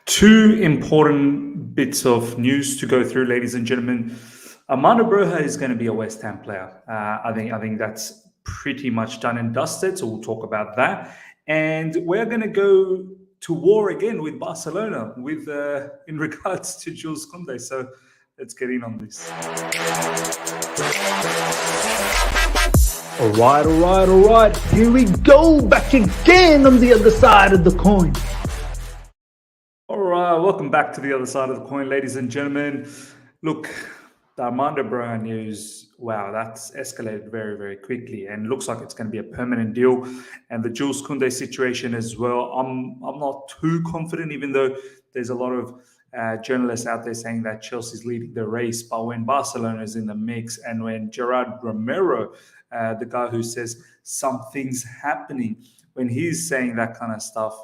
Two important bits of news to go through, ladies and gentlemen. Armando Broja is going to be a West Ham player. I think that's pretty much done and dusted. So we'll talk about that, and we're going to go to war again with Barcelona with in regards to Jules Kounde. So let's get in on this. All right. Here we go, back again on the other side of the coin. All right, welcome back to the other side of the coin, ladies and gentlemen. Look, the Armando Broja news, wow, that's escalated very, very quickly, and looks like it's going to be a permanent deal. And the Jules Kounde situation as well. I'm not too confident, even though there's a lot of journalists out there saying that Chelsea's leading the race. But when Barcelona is in the mix, and when Gerard Romero, the guy who says something's happening, when he's saying that kind of stuff,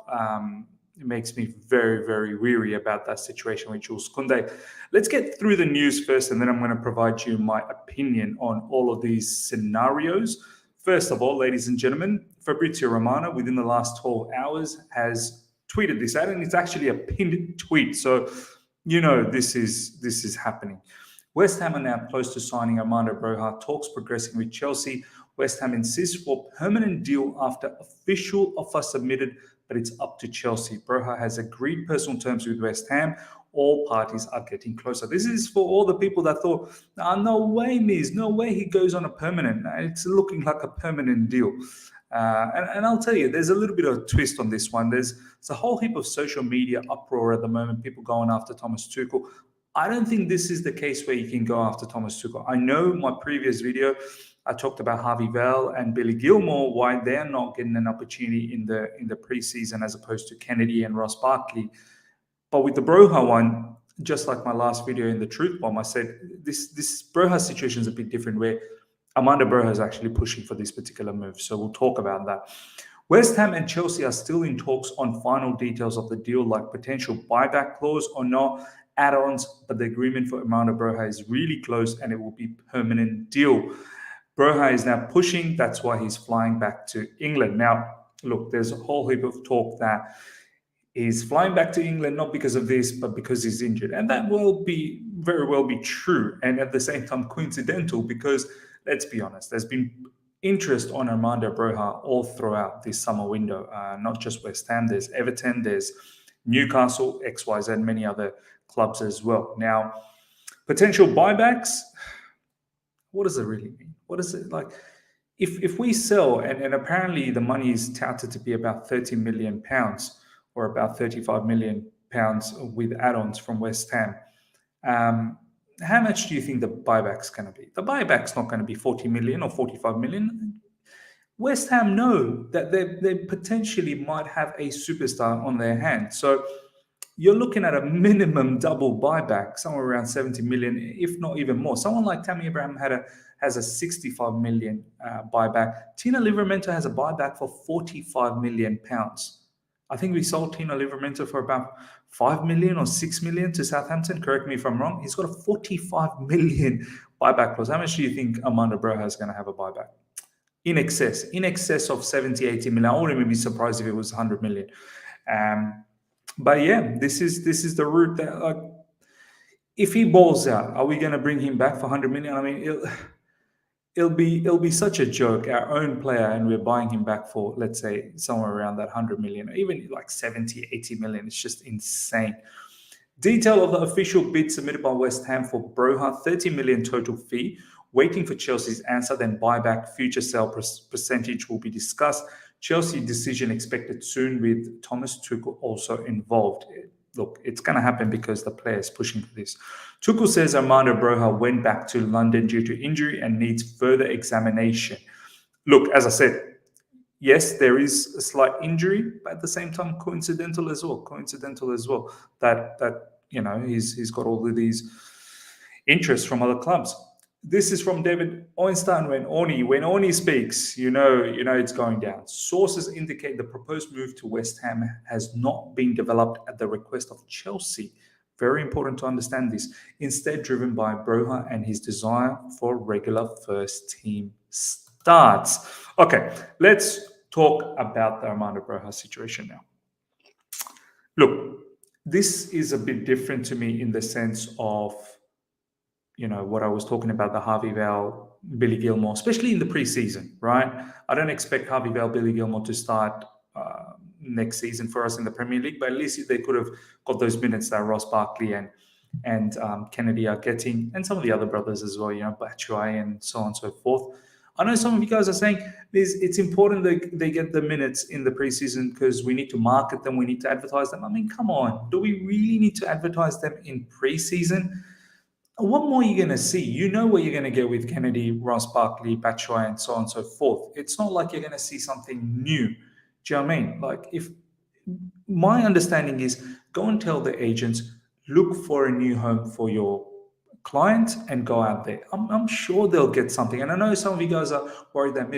it makes me very, very weary about that situation with Jules Kounde. Let's get through the news first, and then I'm going to provide you my opinion on all of these scenarios. First of all, ladies and gentlemen, Fabrizio Romano, within the last 12 hours, has tweeted this out, and it's actually a pinned tweet. So, you know, this is happening. West Ham are now close to signing Armando Broja. Talks progressing with Chelsea. West Ham insists for permanent deal after official offer submitted, but it's up to Chelsea. Broja has agreed personal terms with West Ham. All parties are getting closer. This is for all the people that thought, no way, Miz, no way he goes on a permanent. It's looking like a permanent deal. And I'll tell you, there's a little bit of a twist on this one. There's a whole heap of social media uproar at the moment, people going after Thomas Tuchel. I don't think this is the case where you can go after Thomas Tuchel. I know my previous video, I talked about Harvey Vale and Billy Gilmore, why they're not getting an opportunity in the preseason as opposed to Kennedy and Ross Barkley. But with the Broja one, just like my last video in the Truth Bomb, I said this Broja situation is a bit different, where Armando Broja is actually pushing for this particular move. So we'll talk about that. West Ham and Chelsea are still in talks on final details of the deal, like potential buyback clause or not, add-ons, but the agreement for Armando Broja is really close, and it will be a permanent deal. Broja is now pushing. That's why he's flying back to England. Now, look, there's a whole heap of talk that he's flying back to England not because of this, but because he's injured. And that will very well be true. And at the same time, coincidental, because let's be honest, there's been interest on Armando Broja all throughout this summer window. Not just West Ham, there's Everton, there's Newcastle, XYZ, and many other clubs as well. Now, potential buybacks, what does it really mean? What is it like? If we sell, and apparently the money is touted to be about £30 million or about £35 million with add-ons from West Ham, how much do you think the buyback's going to be? The buyback's not going to be 40 million or 45 million. West Ham know that they potentially might have a superstar on their hands. So you're looking at a minimum double buyback, somewhere around 70 million, if not even more. Someone like Tammy Abraham has a 65 million buyback. Tina Livramento has a buyback for 45 million pounds. I think we sold Tina Livramento for about 5 million or 6 million to Southampton. Correct me if I'm wrong. He's got a 45 million buyback clause. How much do you think Armando Broja is going to have a buyback? In excess of 70, 80 million. I wouldn't even be surprised if it was 100 million. But yeah, this is the route that, if he balls out, are we going to bring him back for 100 million? I mean, it'll be such a joke. Our own player, and we're buying him back for, let's say, somewhere around that 100 million, even like 70, 80 million. It's just insane. Detail of the official bid submitted by West Ham for Broja, 30 million total fee. Waiting for Chelsea's answer, then buyback, future sale percentage will be discussed. Chelsea decision expected soon, with Thomas Tuchel also involved. Look, it's going to happen because the player is pushing for this. Tuchel says Armando Broja went back to London due to injury and needs further examination. Look, as I said, yes, there is a slight injury, but at the same time, coincidental as well. That you know, he's got all of these interests from other clubs. This is from David Oinstein. When Oni speaks, you know it's going down. Sources indicate the proposed move to West Ham has not been developed at the request of Chelsea. Very important to understand this. Instead, driven by Broja and his desire for regular first team starts. Okay, let's talk about the Armando Broja situation now. Look, This is a bit different to me in the sense of, what I was talking about, the Harvey Vale, Billy Gilmore, especially in the preseason, right? I don't expect Harvey Vale, Billy Gilmore to start next season for us in the Premier League, but at least they could have got those minutes that Ross Barkley and Kennedy are getting, and some of the other brothers as well, Batshuayi and so on and so forth. I know some of you guys are saying it's important that they get the minutes in the preseason because we need to market them, we need to advertise them. I mean, come on, do we really need to advertise them in preseason? What more are you going to see? You know what you're going to get with Kennedy, Ross Barkley, Batshuayi, and so on and so forth. It's not like you're going to see something new. Do you know what I mean? Like, if my understanding is, go and tell the agents, look for a new home for your client and go out there. I'm sure they'll get something. And I know some of you guys are worried that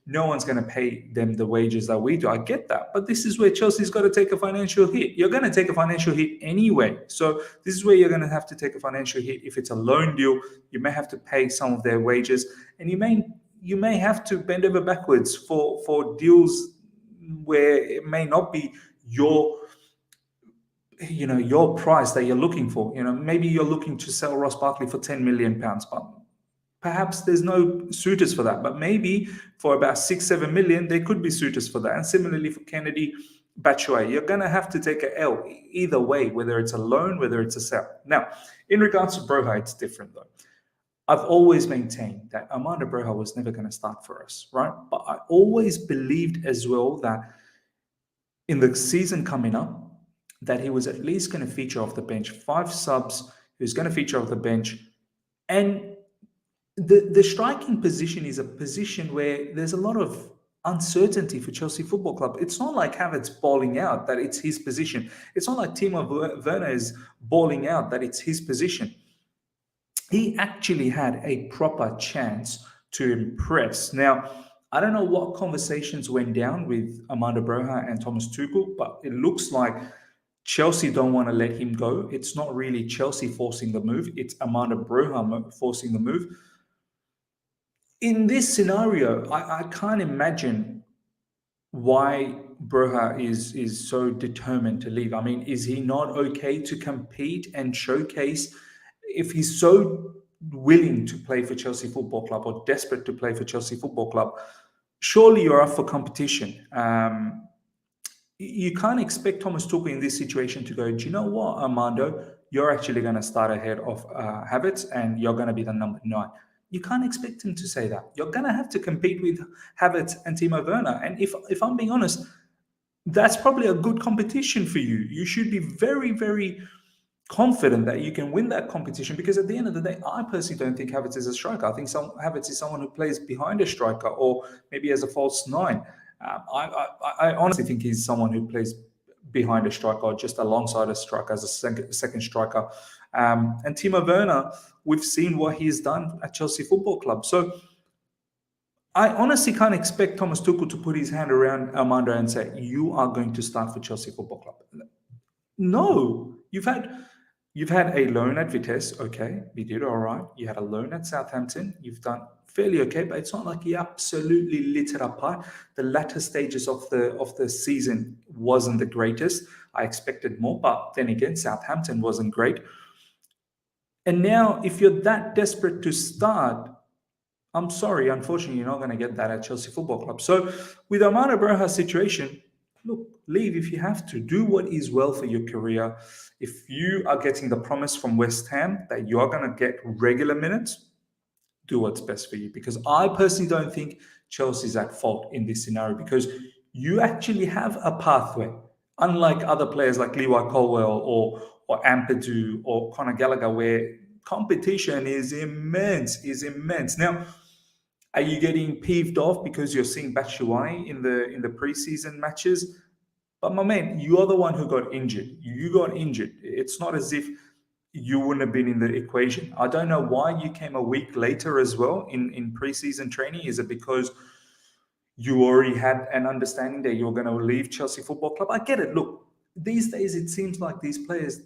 no one's going to pay them the wages that we do. I get that. But this is where Chelsea's got to take a financial hit. You're going to take a financial hit anyway. So this is where you're going to have to take a financial hit. If it's a loan deal, you may have to pay some of their wages, and you may have to bend over backwards for deals where it may not be your your price that you're looking for. Maybe you're looking to sell Ross Barkley for 10 million pounds, but perhaps there's no suitors for that. But maybe for about 6-7 million there could be suitors for that. And similarly for Kennedy, Batshuayi, you're going to have to take a L either way, whether it's a loan, whether it's a sell. Now, in regards to Broja, it's different though. I've always maintained that Armando Broja was never going to start for us, right? But I always believed as well that in the season coming up, that he was at least going to feature off the bench. 5 subs, he was going to feature off the bench. And the striking position is a position where there's a lot of uncertainty for Chelsea Football Club. It's not like Havertz balling out that it's his position. It's not like Timo Werner is balling out that it's his position. He actually had a proper chance to impress. Now, I don't know what conversations went down with Armando Broja and Thomas Tuchel, but it looks like Chelsea don't want to let him go. It's not really Chelsea forcing the move. It's Armando Broja forcing the move. In this scenario, I can't imagine why Broja is so determined to leave. I mean, is he not okay to compete and showcase? If he's so willing to play for Chelsea Football Club or desperate to play for Chelsea Football Club, surely you're up for competition. You can't expect Thomas Tuchel in this situation to go, do you know what, Armando, you're actually going to start ahead of Havertz and you're going to be the number 9. You can't expect him to say that. You're going to have to compete with Havertz and Timo Werner. And if I'm being honest, that's probably a good competition for you. You should be very, very confident that you can win that competition, because at the end of the day, I personally don't think Havertz is a striker. I think Havertz is someone who plays behind a striker or maybe as a false 9. I honestly think he's someone who plays behind a striker or just alongside a striker as a second striker. And Timo Werner, we've seen what he's done at Chelsea Football Club. So I honestly can't expect Thomas Tuchel to put his hand around Armando and say, you are going to start for Chelsea Football Club. No, you've had a loan at Vitesse, okay, you did all right. You had a loan at Southampton, you've done fairly okay, but it's not like you absolutely lit it apart. The latter stages of the season wasn't the greatest. I expected more, but then again, Southampton wasn't great. And now, if you're that desperate to start, I'm sorry, unfortunately, you're not going to get that at Chelsea Football Club. So with Armando Broja's situation, look, leave if you have to. Do what is well for your career. If you are getting the promise from West Ham that you are going to get regular minutes, do what's best for you. Because I personally don't think Chelsea's at fault in this scenario, because you actually have a pathway. Unlike other players like Levi Colwell or Ampadu or Conor Gallagher, where competition is immense. Now, are you getting peeved off because you're seeing Batshuayi in the preseason matches? But my man, you're the one who got injured. You got injured. It's not as if you wouldn't have been in the equation. I don't know why you came a week later as well in preseason training. Is it because you already had an understanding that you're going to leave Chelsea Football Club? I get it. Look, these days it seems like these players,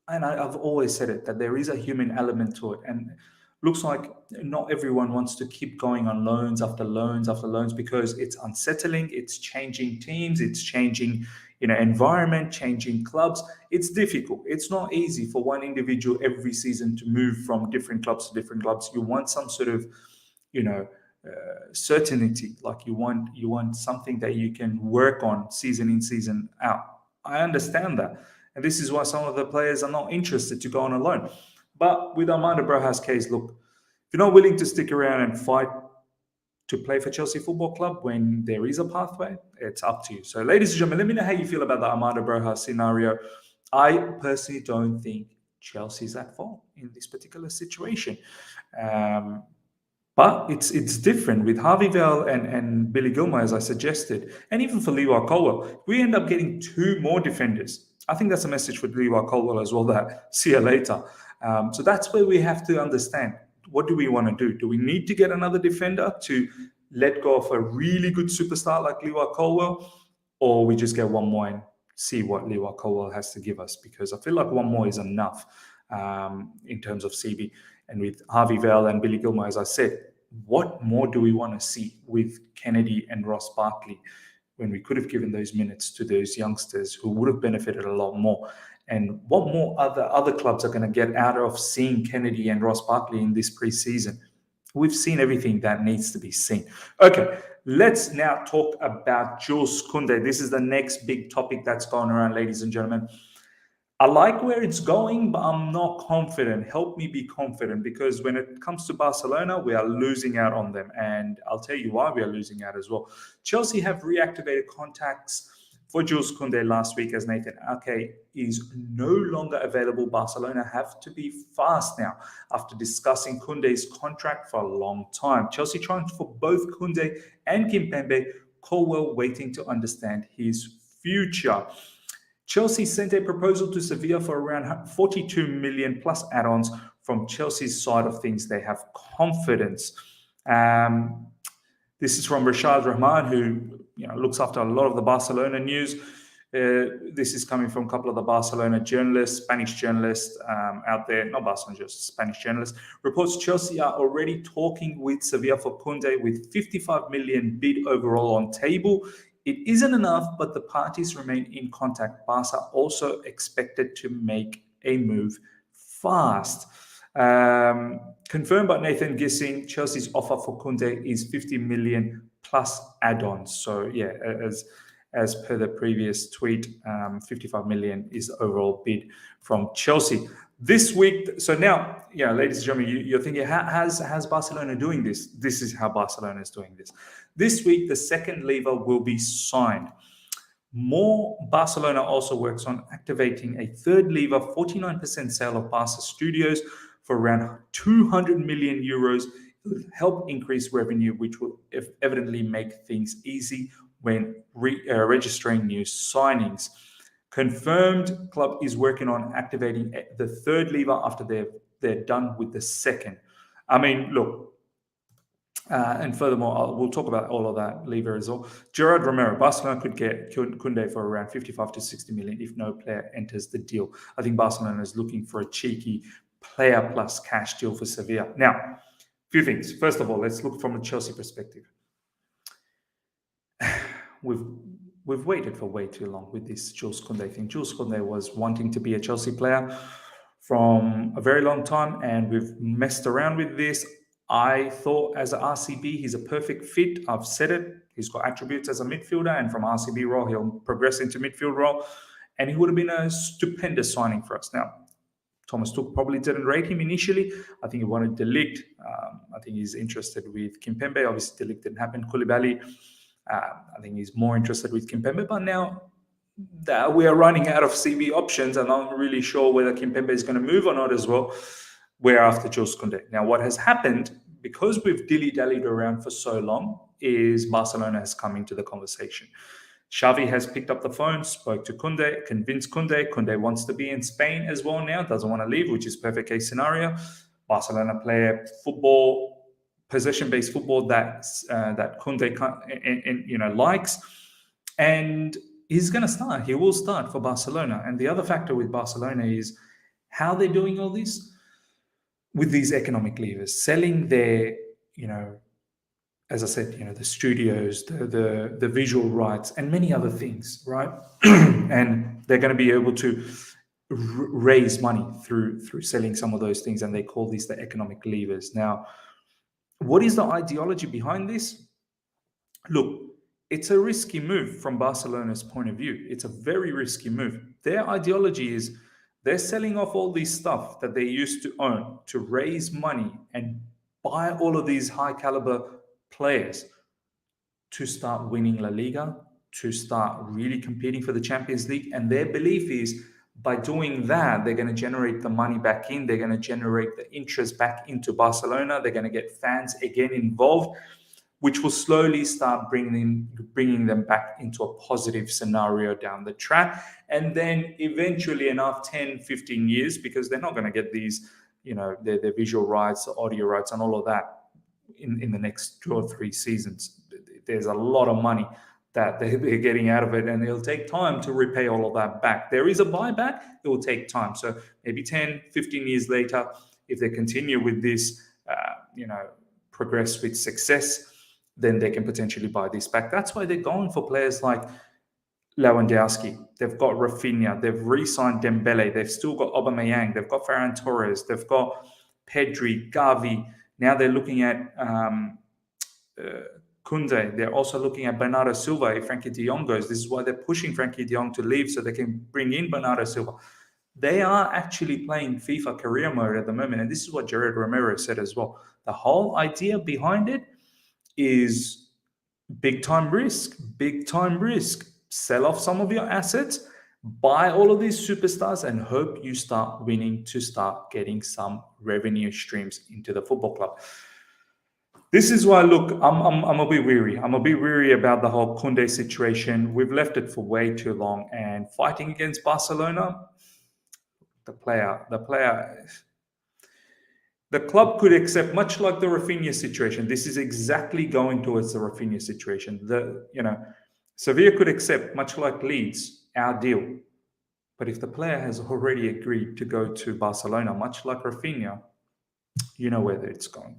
and I've always said it, that there is a human element to it. And looks like not everyone wants to keep going on loans after loans after loans, because it's unsettling, it's changing teams, it's changing environment, changing clubs. It's difficult. It's not easy for one individual every season to move from different clubs to different clubs. You want some sort of, you know, certainty. Like you want something that you can work on season in, season out. I understand that, and this is why some of the players are not interested to go on a loan. But with Armando Broja's case, look, if you're not willing to stick around and fight to play for Chelsea Football Club when there is a pathway, it's up to you. So, ladies and gentlemen, let me know how you feel about the Armando Broja scenario. I personally don't think Chelsea's at fault in this particular situation. Um, but it's different with Harvey Vale and Billy Gilmore, as I suggested, and even for Leroy Colwell. We end up getting two more defenders. I think that's a message for Leroy Colwell as well, that see you later. So that's where we have to understand, what do we want to do? Do we need to get another defender to let go of a really good superstar like Leroy Colwell? Or we just get one more and see what Leroy Colwell has to give us? Because I feel like one more is enough in terms of CB. And with Harvey Vale and Billy Gilmore, as I said, what more do we want to see with Kennedy and Ross Barkley, when we could have given those minutes to those youngsters who would have benefited a lot more? And what more other clubs are going to get out of seeing Kennedy and Ross Barkley in this preseason? We've seen everything that needs to be seen. Okay, let's now talk about Jules Kounde. This is the next big topic that's going around, ladies and gentlemen. I like where it's going, but I'm not confident. Help me be confident, because when it comes to Barcelona, we are losing out on them. And I'll tell you why we are losing out as well. Chelsea have reactivated contacts for Jules Kounde last week, as Nathan Ake is no longer available. Barcelona have to be fast now after discussing Kounde's contract for a long time. Chelsea trying for both Kounde and Kimpembe, Colwell waiting to understand his future. Chelsea sent a proposal to Sevilla for around 42 million plus add-ons. From Chelsea's side of things, they have confidence. This is from Rashad Rahman, who looks after a lot of the Barcelona news. This is coming from a couple of the Barcelona journalists, Spanish journalists out there, not Barcelona, just Spanish journalists. Reports Chelsea are already talking with Sevilla for Kounde, with 55 million bid overall on table. It isn't enough, but the parties remain in contact. Barca also expected to make a move fast. Confirmed by Nathan Gissing, Chelsea's offer for Kounde is 50 million plus add-ons. So yeah, as per the previous tweet, 55 million is the overall bid from Chelsea this week. So now, ladies and gentlemen, you're thinking, how's Barcelona doing this? This is how Barcelona is doing this. This week, the second lever will be signed. Barcelona also works on activating a third lever, 49% sale of Barca Studios for around 200 million euros. It will help increase revenue, which will evidently make things easy when registering new signings. Confirmed, club is working on activating the third lever after they're done with the second. I mean, look, and furthermore, we'll talk about all of that lever as well. Gerard Romero, Barcelona could get Kounde for around 55 to 60 million if no player enters the deal. I think Barcelona is looking for a cheeky player plus cash deal for Sevilla. Now, a few things. First of all, let's look from a Chelsea perspective. We've waited for way too long with this Jules Kounde thing. Jules Kounde was wanting to be a Chelsea player from a very long time, and we've messed around with this. I thought as an RCB, he's a perfect fit. I've said it. He's got attributes as a midfielder, and from RCB role, he'll progress into midfield role, and he would have been a stupendous signing for us. Now, Thomas Tuchel probably didn't rate him initially. I think he wanted De Ligt. I think he's interested with Kimpembe. Obviously, De Ligt didn't happen. Koulibaly, I think he's more interested with Kimpembe. But now that we are running out of CB options, and I'm not really sure whether Kimpembe is going to move or not as well, we're after Jules Kounde. Now, what has happened, because we've dilly-dallied around for so long, is Barcelona has come into the conversation. Xavi has picked up the phone, spoke to Kounde, convinced Kounde. Kounde wants to be in Spain as well now, doesn't want to leave, which is perfect case scenario. Barcelona play football, possession-based football that Kounde likes, and he's going to start. He will start for Barcelona. And the other factor with Barcelona is how they're doing all this with these economic levers, selling their as I said, the studios, the visual rights, and many other things, right? And they're going to be able to raise money through selling some of those things, and they call these the economic levers. Now, what is the ideology behind this? Look, it's a risky move from Barcelona's point of view. It's a very risky move. Their ideology is they're selling off all this stuff that they used to own to raise money and buy all of these high caliber players to start winning La Liga, to start really competing for the Champions League. And their belief is by doing that, they're going to generate the money back in. They're going to generate the interest back into Barcelona. They're going to get fans again involved, which will slowly start bringing them back into a positive scenario down the track. And then eventually, in after 10, 15 years, because they're not going to get these, their visual rights, audio rights, and all of that in the next 2 or 3 seasons. There's a lot of money that they're getting out of it, and it'll take time to repay all of that back. There is a buyback. It will take time. So maybe 10, 15 years later, if they continue with this, progress with success, then they can potentially buy this back. That's why they're going for players like Lewandowski. They've got Rafinha. They've re-signed Dembele. They've still got Aubameyang. They've got Ferran Torres. They've got Pedri, Gavi. Now they're looking at Kounde. They're also looking at Bernardo Silva if Frankie de Jong goes. This is why they're pushing Frankie de Jong to leave so they can bring in Bernardo Silva. They are actually playing FIFA career mode at the moment. And this is what Jared Romero said as well. The whole idea behind it is big time risk. Sell off some of your assets, buy all of these superstars, and hope you start winning to start getting some revenue streams into the football club. This is why, look, I'm a bit weary. I'm a bit weary about the whole Kounde situation. We've left it for way too long, and fighting against Barcelona, the club could accept, much like the Rafinha situation. This is exactly going towards the Rafinha situation. Sevilla could accept, much like Leeds, our deal. But if the player has already agreed to go to Barcelona, much like Rafinha, you know where it's going.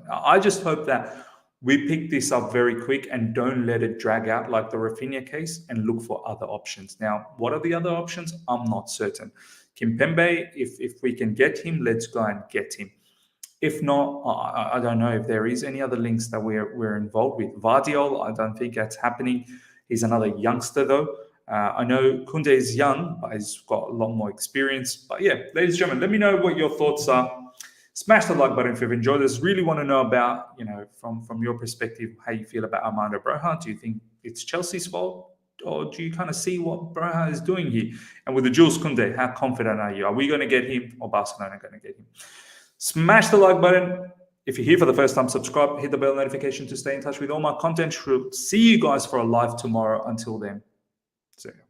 I just hope that we pick this up very quick and don't let it drag out like the Rafinha case, and look for other options. Now, what are the other options? I'm not certain. Kimpembe, if we can get him, let's go and get him. If not, I don't know if there is any other links that we're involved with. Vardiol, I don't think that's happening. He's another youngster, though. I know Kounde is young, but he's got a lot more experience. But yeah, ladies and gentlemen, let me know what your thoughts are. Smash the like button if you've enjoyed this. Really want to know about, from your perspective, how you feel about Armando Broja. Do you think it's Chelsea's fault? Or do you kind of see what Broja is doing here? And with the Jules Kounde, how confident are you? Are we going to get him, or Barcelona going to get him? Smash the like button. If you're here for the first time, subscribe, hit the bell notification to stay in touch with all my content. We'll see you guys for a live tomorrow. Until then, see you.